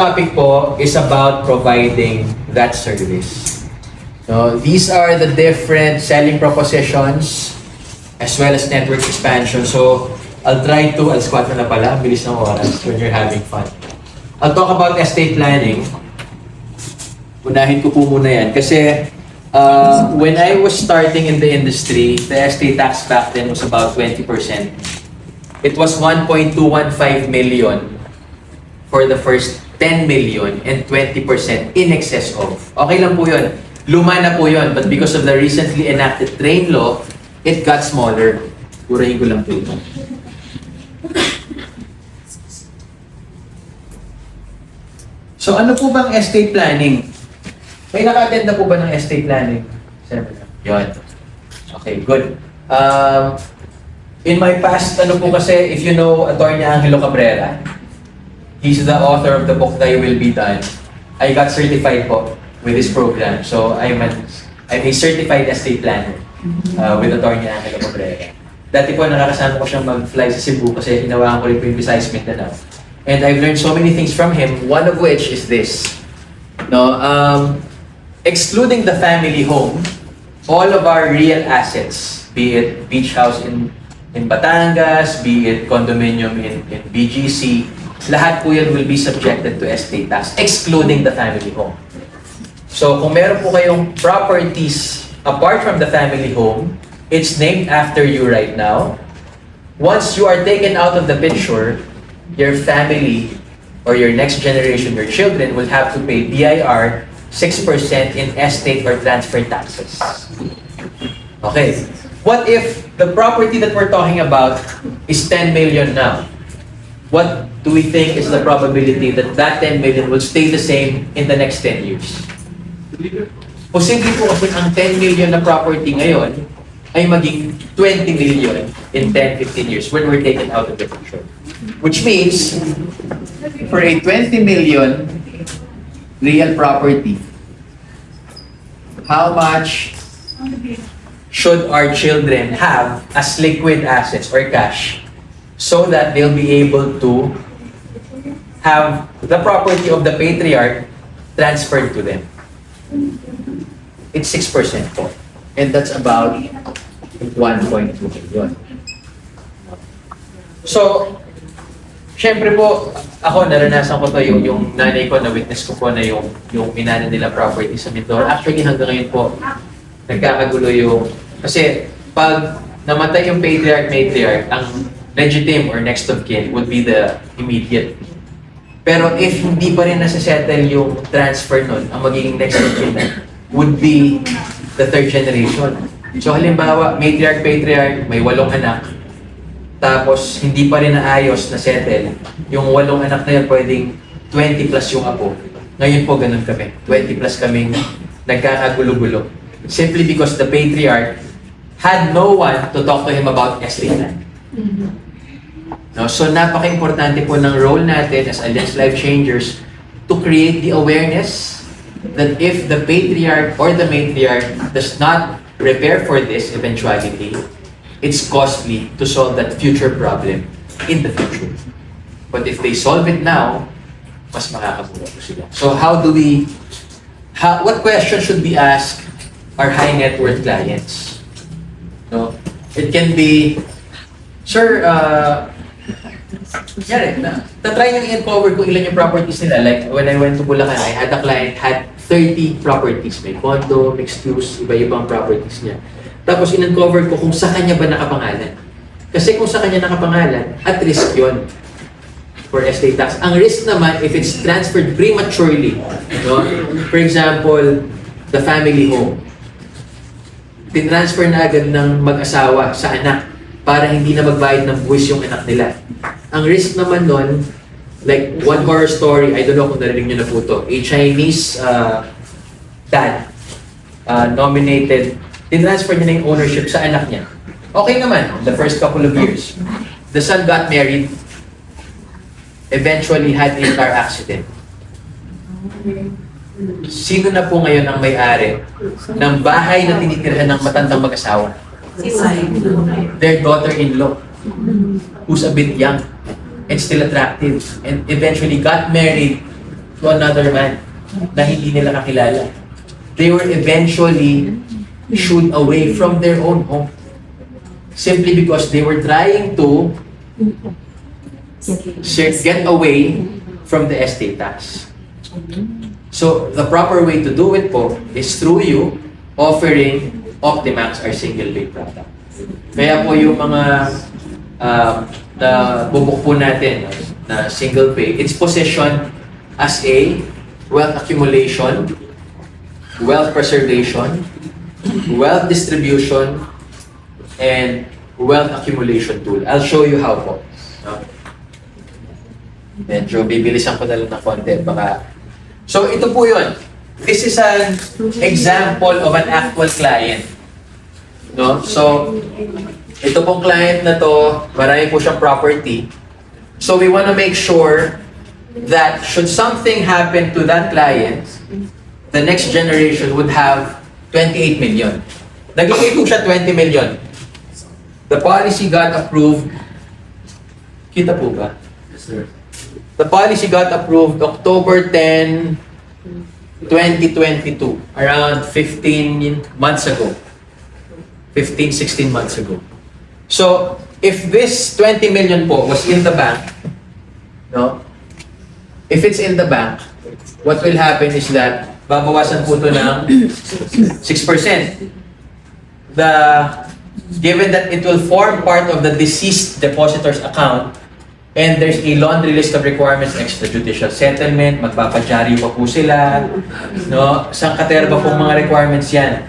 topic po is about providing that service. So, these are the different selling propositions as well as network expansion. So, I'll squat na pala, bilis ng oras when you're having fun. I'll talk about estate planning. Unahin ko po muna yan. Kasi, when I was starting in the industry, the estate tax back then was about 20%. It was 1.215 million for the first 10 million and 20% in excess of. Okay lang po yun. Luma na po yun. But because of the recently enacted train law, it got smaller. Purahin ko lang po yun. So ano po bang estate planning? May naka-attend na po ba ng estate planning? Yun. Okay, good. In my past, ano po kasi, if you know Attorney Angelo Cabrera, he's the author of the book Thy Will Be Done. I got certified po with this program. So I'm a certified estate planner with Attorney Angelo Cabrera. Dati po nakakasama ko siyang mag-fly sa Cebu kasi hinawakan ko rin po yung Visayas Mindanao. And I've learned so many things from him, one of which is this. No, excluding the family home, all of our real assets, be it beach house in Batangas, be it condominium in BGC, lahat po yun will be subjected to estate tax, excluding the family home. So kung meron po kayong properties apart from the family home, it's named after you right now. Once you are taken out of the picture, your family or your next generation, your children, will have to pay BIR 6% in estate or transfer taxes. Okay. What if the property that we're talking about is 10 million now? What do we think is the probability that that 10 million will stay the same in the next 10 years? Posible po kasi ang 10 million na property ngayon ay maging 20 million in 10-15 years when we're taken out of the picture. Which means, for a 20 million real property, how much should our children have as liquid assets or cash so that they'll be able to have the property of the patriarch transferred to them? It's 6% po. And that's about 1.2 million. So, syempre po, ako naranasan ko to yung nanay ko, na-witness ko po na yung inana nila property sa Mindoro. Actually, hanggang ngayon po, nagkakagulo yung... Kasi, pag namatay yung patriarch, ang legitimate or next of kin would be the immediate. Pero if hindi pa rin nasa-settle yung transfer nun, ang magiging next of kin would be the third generation. So halimbawa, patriarch, may 8 anak, tapos hindi pa rin naayos na settle, yung 8 anak na yun pwedeng 20 plus yung apo. Ngayon po ganun kami, 20 plus kaming nagkakagulo-gulo. Simply because the patriarch had no one to talk to him about estate land. No? So napaka-importante po ng role natin as Alliance Life Changers to create the awareness that if the patriarch or the matriarch does not prepare for this eventuality, it's costly to solve that future problem in the future. But if they solve it now, mas makakabuo po sila. So what question should we ask our high net worth clients? No? It can be, sir, try nyo i-uncover kung ilan yung properties nila. Like, when I went to Bulacan, I had a client had 30 properties. May condo, mixed use, iba-ibang properties niya. Tapos in-uncover ko kung sa kanya ba nakapangalan. Kasi kung sa kanya nakapangalan, at risk yun for estate tax. Ang risk naman, if it's transferred prematurely, no? For example, the family home, tinransfer na agad ng mag-asawa sa anak para hindi na magbayad ng buwis yung anak nila. Ang risk naman nun, like one horror story, I don't know kung narinig nyo na po to, a Chinese dad nominated, tinransfer niya na yung ownership sa anak niya. Okay naman, the first couple of years. The son got married, eventually had a car accident. Sino na po ngayon ang may-ari ng bahay na tinitirhan ng matandang mag-asawa? Their daughter-in-law, who's a bit young and still attractive, and eventually got married to another man na hindi nila kakilala. They were eventually shooed away from their own home simply because they were trying to get away from the estate tax. So, the proper way to do it po is through you offering Optimax our single pay product. Kaya po yung mga na bubuk po natin na single pay, it's positioned as a wealth accumulation, wealth preservation, wealth distribution, and wealth accumulation tool. I'll show you how po. No? Medyo bibilisan ko na lang ng konti. Baka... So, ito po yun. This is an example of an actual client. No? So, ito pong client na to, marami po siyang property. So, we want to make sure that should something happen to that client, the next generation would have 28 million. Naglagay po siya 20 million. The policy got approved. Kita po ba? Yes, sir. The policy got approved October 10, 2022, around 15 months ago. 15, 16 months ago. So, if this 20 million po was in the bank, no? If it's in the bank, what will happen is that babawasan po ito ng 6%. Given that it will form part of the deceased depositor's account, and there's a laundry list of requirements, extrajudicial settlement, magpapadyari pa po sila, no? Sangkaterba pong mga requirements yan.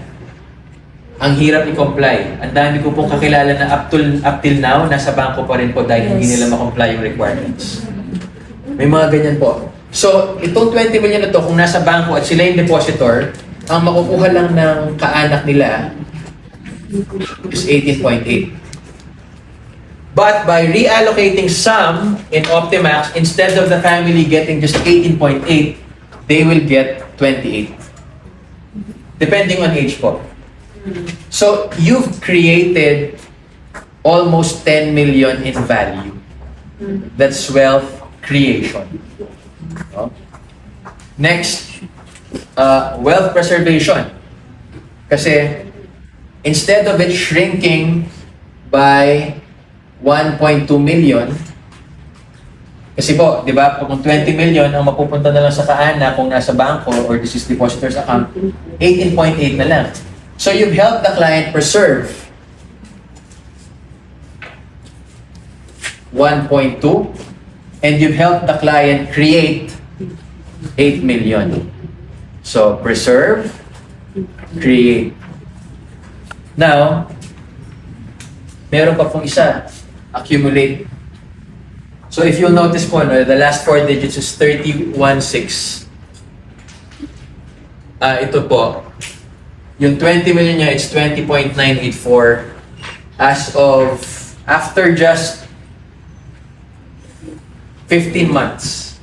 Ang hirap i-comply. Ang dami ko pong kakilala na up till now, nasa bangko pa rin po dahil hindi nila ma-comply yung requirements. May mga ganyan po. So, itong 20 million na to, kung nasa bangko at sila yung depositor, ang makukuha lang ng kaanak nila is 18.8. But by reallocating some in Optimax, instead of the family getting just 18.8, they will get 28. Depending on age po. So, you've created almost 10 million in value. That's wealth creation. No? Next, wealth preservation. Kasi, instead of it shrinking by 1.2 million, kasi po, di ba, kung 20 million ang mapupunta na lang sa kaanak kung nasa bangko or deceased depositor's account, 18.8 na lang. So you've helped the client preserve 1.2 and you've helped the client create 8 million. So preserve, create. Now, meron pa pong isa, accumulate. So if you'll notice po, no, the last 4 digits is 316. Ito po, yung 20 million niya, it's 20.984 as of, after just 15 months.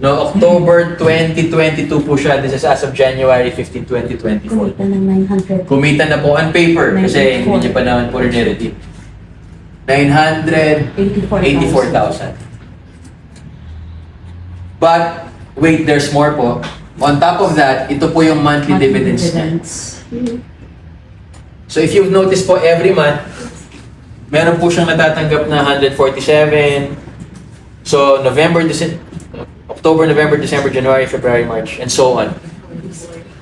No, October 2022 po siya. This is as of January 15, 2024. Kumita na po on paper kasi hindi niya pa naman po rin-ready. 984,000. But, wait, there's more po. On top of that, ito po yung monthly dividends niya. So if you've noticed po, every month, meron po siyang natatanggap na 147. So, October, November, December, January, February, March, and so on.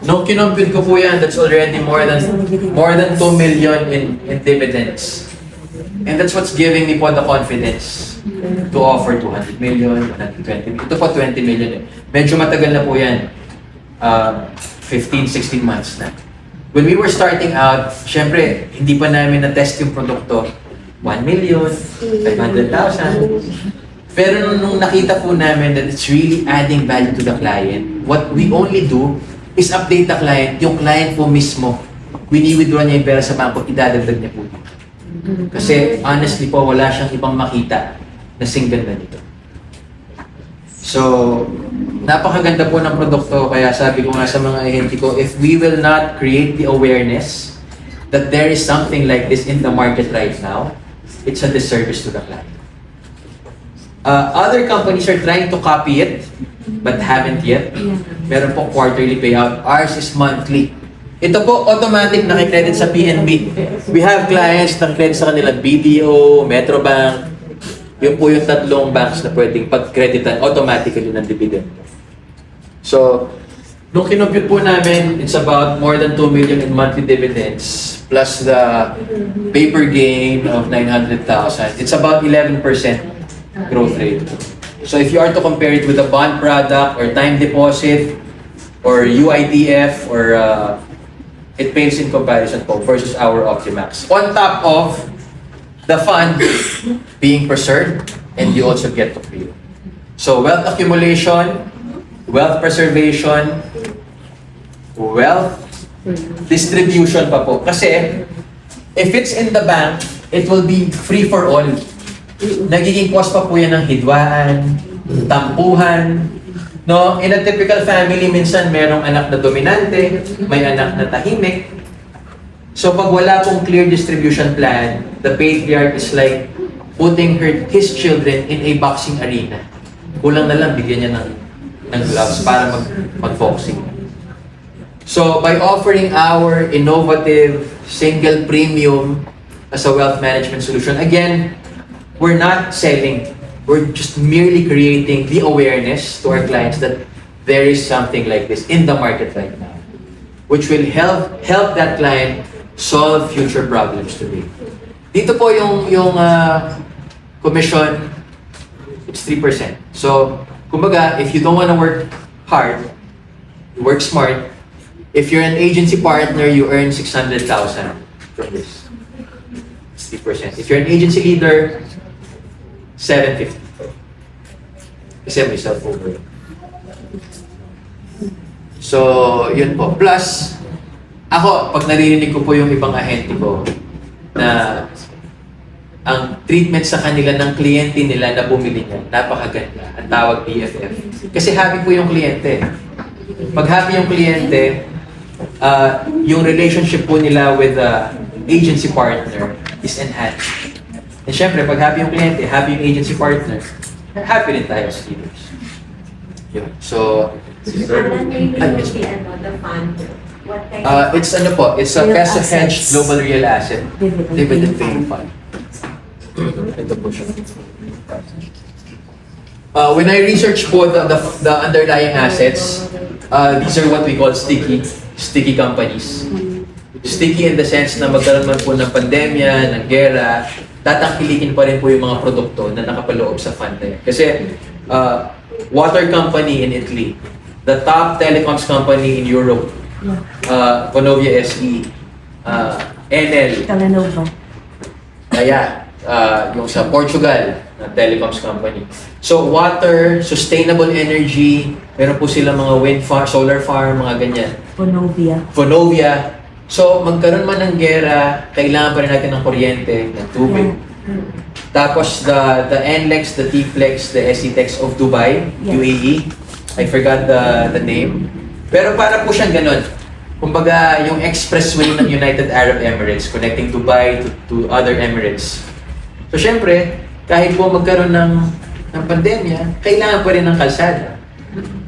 Nung kinompute ko po yan, that's already more than 2 million in dividends. And that's what's giving me po the confidence to offer 200 million, 120 million. Ito po 20 million. Medyo matagal na po yan. 15, 16 months na. When we were starting out, syempre, hindi pa namin na-test yung produkto. 1 million, 500,000. Pero nung nakita po namin that it's really adding value to the client, what we only do is update the client. Yung client po mismo, wini-withdraw niya yung pera sa bangko, idadagdag niya po. Kasi honestly po, wala siyang ibang makita na single na nito. So, napakaganda po ng produkto, kaya sabi ko nga sa mga ahente ko, if we will not create the awareness that there is something like this in the market right now, it's a disservice to the client. Other companies are trying to copy it, but haven't yet. Meron po quarterly payout. Ours is monthly. Ito po, automatic nakikredit sa PNB. We have clients na nakikredit sa kanila, BDO, Metrobank. Yun po yung tatlong banks na pwedeng pag-creditan automatically ng dividend. So, nung kinompute po namin, it's about more than 2 million in monthly dividends plus the paper gain of 900,000. It's about 11% growth rate. So if you are to compare it with a bond product or time deposit or UITF or it pales in comparison po versus our Optimax. On top of the fund being preserved and you also get to pay. So wealth accumulation, wealth preservation, wealth distribution pa po. Kasi if it's in the bank, it will be free for all. Nagiging cost pa po yan ng hidwaan, tampuhan. No, in a typical family, minsan merong anak na dominante, may anak na tahimik. So pag wala pong clear distribution plan, the patriarch is like putting his children in a boxing arena. Kulang na lang, bigyan niya ng gloves para mag-boxing. So by offering our innovative single premium as a wealth management solution, again, we're not selling. We're just merely creating the awareness to our clients that there is something like this in the market right now, which will help that client solve future problems today. Dito po yung commission, it's 3%. So, kumbaga, if you don't want to work hard, you work smart. If you're an agency partner, you earn 600,000 from this. It's 3%. If you're an agency leader, 750. Kasi may self-over. So, yun po. Plus, ako, pag naririnig ko po yung ibang ahente ko na ang treatment sa kanila ng kliyente nila na bumili niya, napakaganda. Ang tawag BFF. Kasi happy po yung kliyente. Pag happy yung kliyente, yung relationship po nila with the agency partner is enhanced. And syempre, pag happy yung kliyente, happy yung agency partner, happy rin tayo as leaders. Yun. So, Allan, may the fund. What kind it's ano po, it's a peso hedged global real asset dividend paying fund. Ito po siya. When I research po the underlying assets, these are what we call sticky companies. Sticky in the sense na magkaroon man po ng pandemya, ng gera, tatangkilikin pa rin po yung mga produkto na nakapaloob sa fund na yun. Kasi water company in Italy, the top telecoms company in Europe, Vonovia SE, Enel, Calanova. kaya yung sa Portugal na telecoms company. So water, sustainable energy, meron po sila mga wind farm, solar farm, mga ganyan. Vonovia. So, magkaroon man ng gera, kailangan pa rin natin ng kuryente, ng tubig. Tapos, the NLEX, the TFlex, the SETEX of Dubai, UAE. I forgot the name. Pero para po siyang ganun. Kumbaga, yung expressway ng United Arab Emirates connecting Dubai to other Emirates. So, syempre, kahit po magkaroon ng pandemya, kailangan pa rin ng kalsada.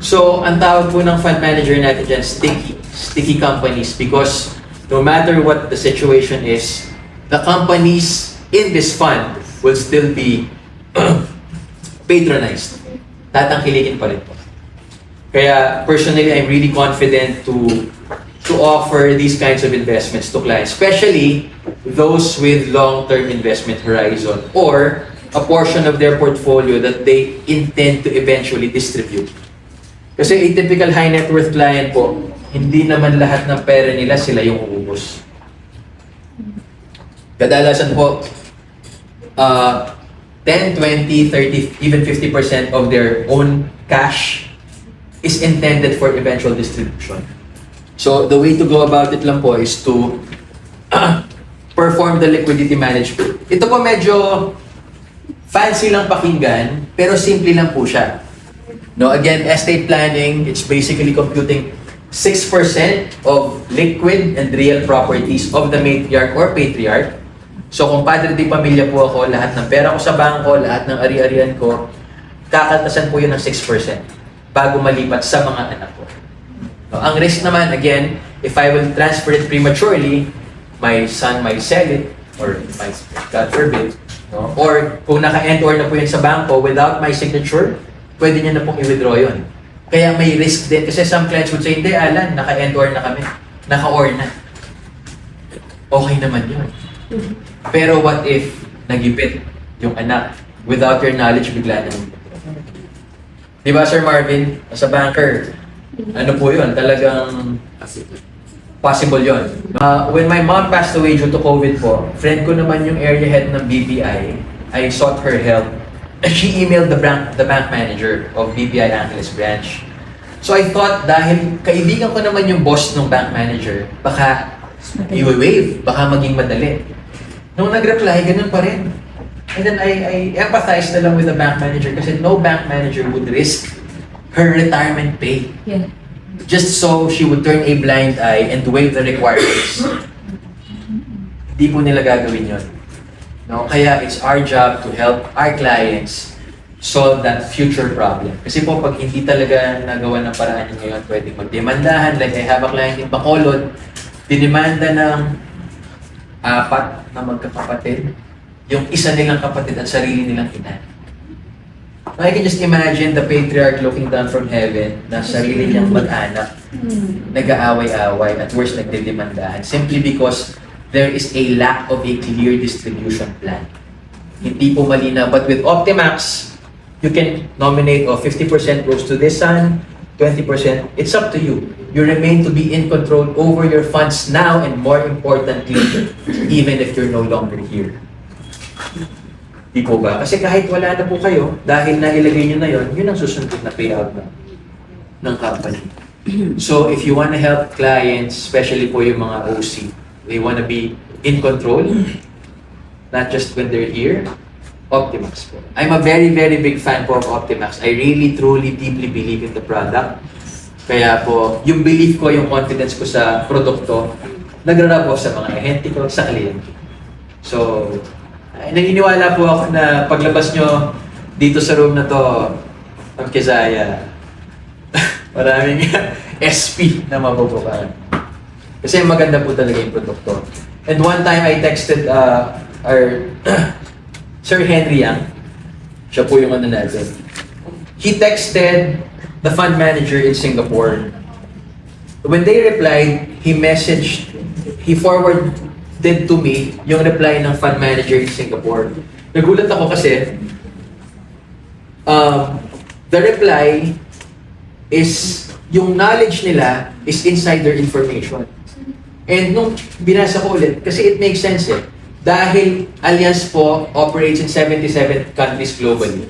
So, ang tawag po ng fund manager natin dyan, sticky companies, because no matter what the situation is, the companies in this fund will still be patronized. Tatangkilikin pa rin po. Kaya personally, I'm really confident to offer these kinds of investments to clients, especially those with long-term investment horizon or a portion of their portfolio that they intend to eventually distribute. Kasi a typical high net worth client po, hindi naman lahat ng pera nila sila yung uubos. Kadalasan po, 10, 20, 30, even 50% of their own cash is intended for eventual distribution. So the way to go about it lang po is to perform the liquidity management. Ito po medyo fancy lang pakinggan, pero simple lang po siya. No, again, estate planning, it's basically computing 6% of liquid and real properties of the matriarch or patriarch. So kung padre di pamilya po ako, lahat ng pera ko sa bangko, lahat ng ari-arian ko, kakaltasan po yun ng 6%. bago malipat sa mga anak ko. No, ang risk naman, again, if I will transfer it prematurely, my son might sell it, or might, God forbid, no? Or kung naka-end-or na po yun sa bangko without my signature, pwede niya na pong i-withdraw yun. Kaya may risk din. Kasi some clients would say, hindi, Allan, naka-end-or na kami. Naka-or na. Okay naman yun. Pero what if nagipit yung anak without your knowledge, bigla na di ba, Sir Marvin? As a banker, ano po yun? Talagang possible yun. When my mom passed away due to COVID po, friend ko naman yung area head ng BPI. I sought her help. She emailed the bank manager of BPI Angeles branch. So I thought, dahil kaibigan ko naman yung boss ng bank manager, baka i-wave, baka maging madali. Nung nag-reply, ganun pa rin. And then I empathized na lang with the bank manager kasi no bank manager would risk her retirement pay. Yeah. Just so she would turn a blind eye and waive the requirements. Hindi po nila gagawin yun. No? Kaya it's our job to help our clients solve that future problem. Kasi po pag hindi talaga nagawa ng paraan yun ngayon, pwedeng magdemandahan. Like I have a client in Bacolod, dinimanda ng 4 na magkakapatid. Yung isa nilang kapatid at sarili nilang ina. I can just imagine the patriarch looking down from heaven na sarili niyang mag-anak, nag-aaway-aaway, at worst nagdidemandahan simply because there is a lack of a clear distribution plan. Hindi po malinaw. But with Optimax, you can nominate 50% goes to this son, 20%. It's up to you. You remain to be in control over your funds now and more importantly, even if you're no longer here. Di po ba? Kasi kahit wala na po kayo, dahil nailagay nyo na yun ang susunod na payout ng company. So if you want to help clients, especially po yung mga OC, they want to be in control, not just when they're here, Optimax po. I'm a very, very big fan po of Optimax. I really, truly, deeply believe in the product. Kaya po, yung belief ko, yung confidence ko sa produkto, nagrarap po sa mga ahente ko, sa kliyente. So, naniniwala po ako na paglabas nyo dito sa room na to, ang Kizaya, maraming SP na mabubukaan. Kasi maganda po talaga yung produkto. And one time I texted our Sir Henry Yang, siya po yung ano natin. He texted the fund manager in Singapore. When they replied, he forwarded to me yung reply ng fund manager in Singapore. Nagulat ako kasi the reply is yung knowledge nila is insider information. And nung binasa ko ulit, kasi it makes sense eh. Dahil Allianz po operates in 77 countries globally.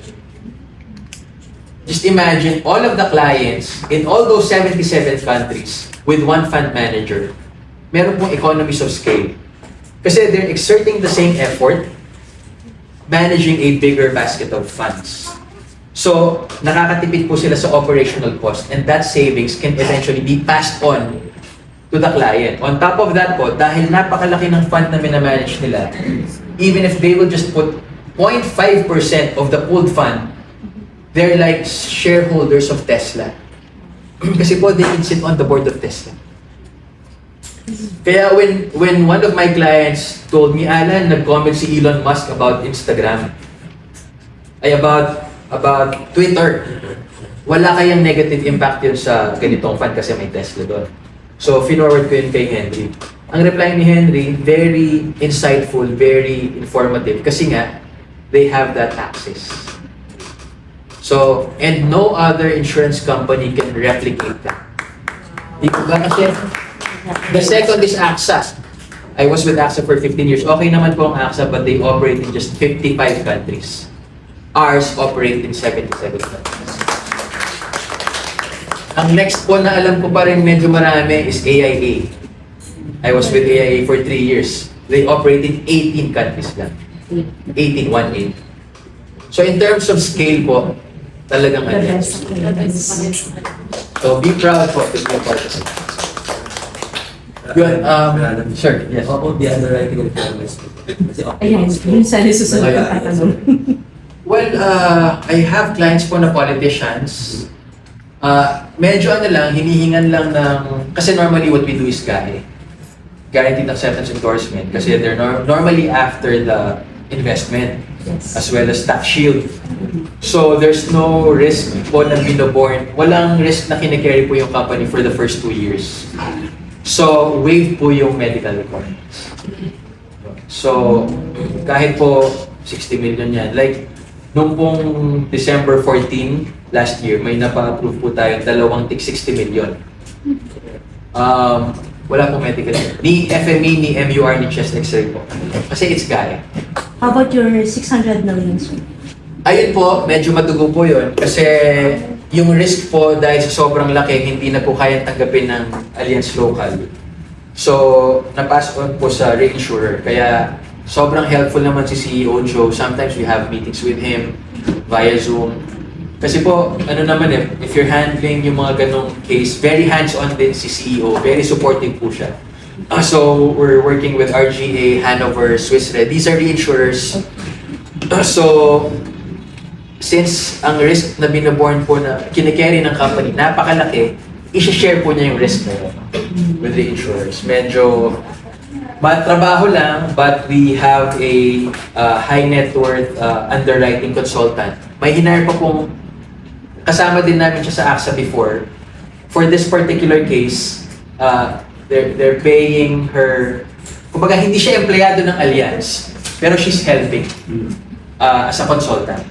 Just imagine all of the clients in all those 77 countries with one fund manager, meron pong economies of scale. Kasi they're exerting the same effort managing a bigger basket of funds. So, nakakatipid po sila sa operational cost and that savings can eventually be passed on to the client. On top of that po, dahil napakalaki ng fund na minamanage nila, even if they will just put 0.5% of the pooled fund, they're like shareholders of Tesla. Kasi po, they can sit on the board of Tesla. Kaya when one of my clients told me, Allan, nag-comment si Elon Musk about Instagram, ay about Twitter, wala kayang negative impact yun sa ganitong fund kasi may Tesla doon. So, forward ko yun kay Henry. Ang reply ni Henry, very insightful, very informative kasi nga, they have that access. So, and no other insurance company can replicate that. Di ba kasi, the second is AXA. I was with AXA for 15 years. Okay naman po ang AXA, but they operate in just 55 countries. Ours operate in 77 countries. Ang next po na alam ko pa rin medyo marami is AIA. I was with AIA for 3 years. They operate in 18 countries lang. 18, 1-8. So in terms of scale po, talagang ano. So be proud po to be a part of it. Yun, sir, yes. What would the underwriting requirements be? Ayan, yun sana susunod ang tatanong. Well, I have clients po na politicians. Medyo ano lang, hinihingan lang ng, kasi normally what we do is guaranteed acceptance endorsement kasi they're normally after the investment as well as tax shield. So there's no risk po na binoborn, walang risk na kinikerry po yung company for the first 2 years. So waive po yung medical requirements. So kahit po 60 million yan, like nung pong December 14 last year, may napa-approve po tayo dalawang tig 60 million. Wala pong medical. Ni FME, ni MUR, ni chest x-ray po. Kasi it's gaya. How about your 600 million, sir? Ayun po, medyo madugo po yun. Kasi yung risk po dahil sa sobrang laki, hindi na po kayang tanggapin ng Alliance Local. So, napass on po sa reinsurer. Kaya sobrang helpful naman si CEO Joe. Sometimes we have meetings with him via Zoom. Kasi po, ano naman if you're handling yung mga ganong case, very hands-on din si CEO. Very supportive po siya. So, we're working with RGA, Hanover, Swiss Re. These are reinsurers. So, since ang risk na binaborn po na kinikerry ng company, napakalaki, i-share po niya yung risk na yun with the insurers. Medyo matrabaho lang, but we have a high net worth underwriting consultant. May hinire pa pong, kasama din namin siya sa AXA before. For this particular case, they're paying her, kumbaga hindi siya empleyado ng Alliance, pero she's helping as a consultant.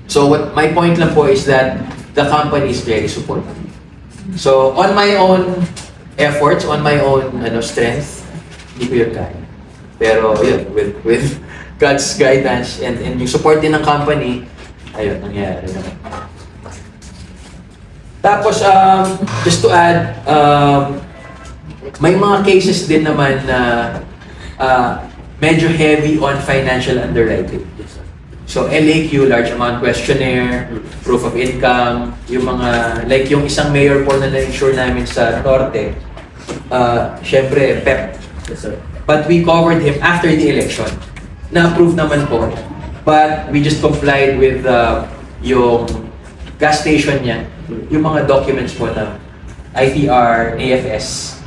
So what my point lang po is that the company is very supportive. So on my own efforts, on my own strength, hindi ko yun kaya. Pero yun, with God's guidance and yung support din ng company, ayun, nangyayari naman. Tapos, just to add, may mga cases din naman na medyo heavy on financial underwriting. So, LAQ, large amount questionnaire, proof of income, yung mga, like yung isang mayor po na na-insure namin sa Norte, syempre, PEP. But we covered him after the election. Na-approve naman po. But we just complied with yung gas station niya, yung mga documents po na ITR, AFS,